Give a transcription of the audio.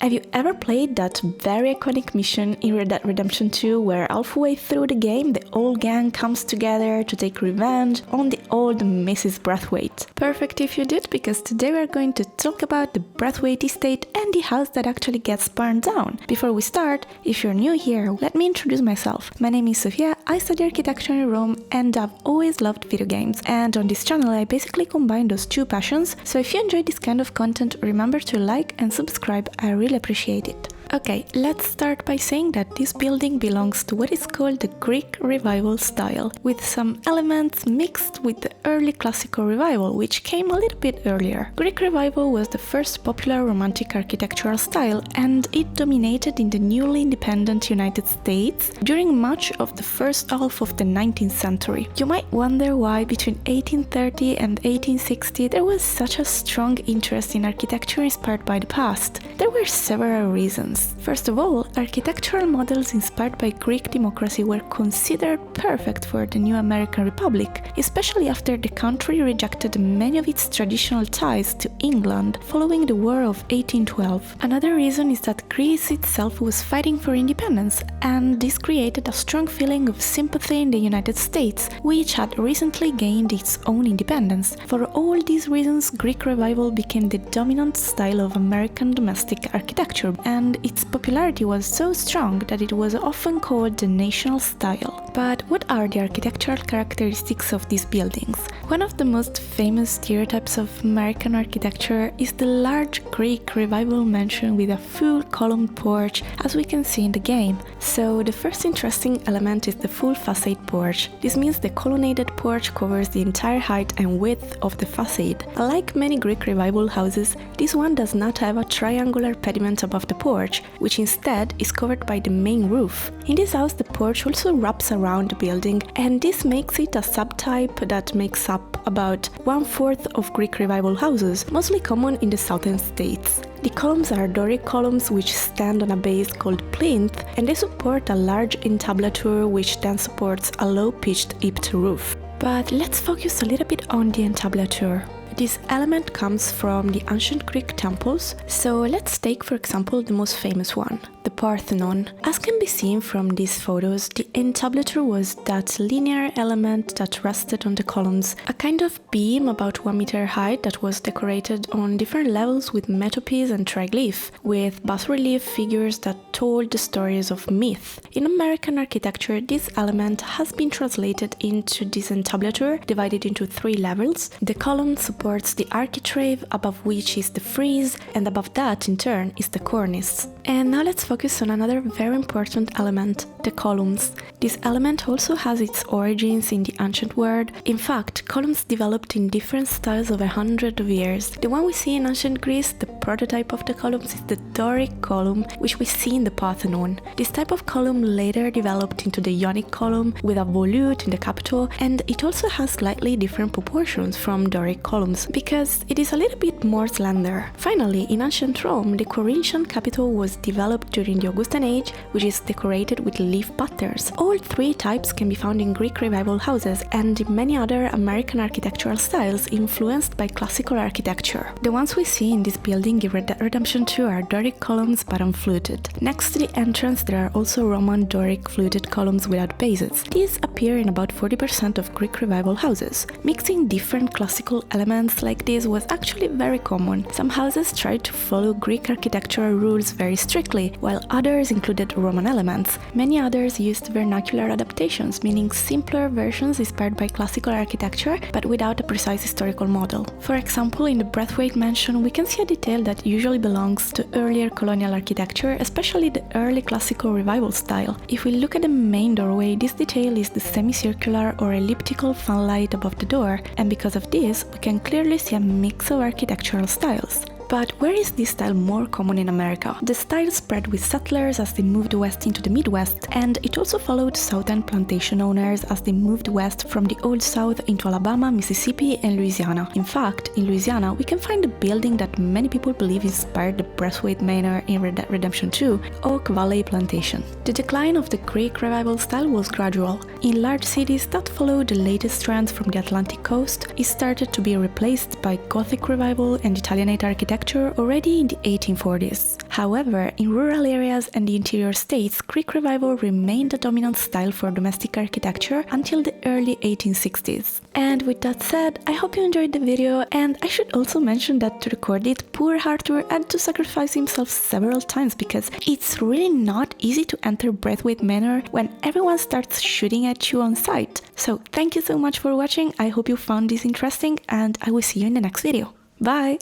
Have you ever played that very iconic mission in Red Dead Redemption 2 where halfway through the game the whole gang comes together to take revenge on the old Mrs. Braithwaite? Perfect if you did, because today we're going to talk about the Braithwaite estate and the house that actually gets burned down. Before we start, if you're new here, let me introduce myself. My name is Sofia, I study architecture in Rome and I've always loved video games. And on this channel I basically combine those two passions, so if you enjoy this kind of content, remember to like and subscribe, I really appreciate it. Okay, let's start by saying that this building belongs to what is called the Greek Revival style, with some elements mixed with the early Classical Revival, which came a little bit earlier. Greek Revival was the first popular romantic architectural style, and it dominated in the newly independent United States during much of the first half of the 19th century. You might wonder why between 1830 and 1860 there was such a strong interest in architecture inspired by the past. There were several reasons. First of all, architectural models inspired by Greek democracy were considered perfect for the new American Republic, especially after the country rejected many of its traditional ties to England following the War of 1812. Another reason is that Greece itself was fighting for independence, and this created a strong feeling of sympathy in the United States, which had recently gained its own independence. For all these reasons, Greek Revival became the dominant style of American domestic architecture, and its popularity was so strong that it was often called the national style. But what are the architectural characteristics of these buildings? One of the most famous stereotypes of American architecture is the large Greek Revival mansion with a full columned porch, as we can see in the game. So the first interesting element is the full facade porch. This means the colonnaded porch covers the entire height and width of the facade. Unlike many Greek Revival houses, this one does not have a triangular pediment above the porch, which instead is covered by the main roof. In this house, the porch also wraps around the building, and this makes it a subtype that makes up about 1/4 of Greek Revival houses, mostly common in the southern states. The columns are Doric columns which stand on a base called plinth, and they support a large entablature which then supports a low-pitched hipped roof. But let's focus a little bit on the entablature. This element comes from the ancient Greek temples, so let's take for example the most famous one, the Parthenon. As can be seen from these photos, the entablature was that linear element that rested on the columns, a kind of beam about 1 meter high that was decorated on different levels with metopies and triglyph, with bas-relief figures that told the stories of myth. In American architecture, this element has been translated into this entablature, divided into 3 levels. The column supports the architrave, above which is the frieze, and above that in turn is the cornice. And now let's focus on another very important element, the columns. This element also has its origins in the ancient world. In fact, columns developed in different styles over hundreds of years. The one we see in ancient Greece, the prototype of the columns, is the Doric column, which we see in the Parthenon. This type of column later developed into the Ionic column with a volute in the capital, and it also has slightly different proportions from Doric columns because it is a little bit more slender. Finally, in ancient Rome, the Corinthian capital was developed during the Augustan age, which is decorated with leaf patterns. All 3 types can be found in Greek Revival houses and in many other American architectural styles influenced by classical architecture. The ones we see in this building in Red Dead Redemption 2 are Doric columns but unfluted. Next to the entrance there are also Roman Doric fluted columns without bases. These appear in about 40% of Greek Revival houses. Mixing different classical elements like this was actually very common. Some houses tried to follow Greek architectural rules very strictly, while others included Roman elements. Many others used vernacular adaptations, meaning simpler versions inspired by classical architecture but without a precise historical model. For example, in the Braithwaite Mansion we can see a detail that usually belongs to earlier colonial architecture, especially the early Classical Revival style. If we look at the main doorway, this detail is the semicircular or elliptical fanlight above the door, and because of this we can clearly see a mix of architectural styles. But where is this style more common in America? The style spread with settlers as they moved west into the Midwest, and it also followed southern plantation owners as they moved west from the Old South into Alabama, Mississippi, and Louisiana. In fact, in Louisiana, we can find a building that many people believe inspired the Braithwaite Manor in Red Dead Redemption 2, Oak Valley Plantation. The decline of the Greek Revival style was gradual. In large cities that followed the latest trends from the Atlantic coast, it started to be replaced by Gothic Revival and Italianate architecture architecture already in the 1840s. However, in rural areas and the interior states, Greek Revival remained the dominant style for domestic architecture until the early 1860s. And with that said, I hope you enjoyed the video, and I should also mention that to record it, poor Arthur had to sacrifice himself several times because it's really not easy to enter Braithwaite Manor when everyone starts shooting at you on sight. So thank you so much for watching, I hope you found this interesting, and I will see you in the next video. Bye!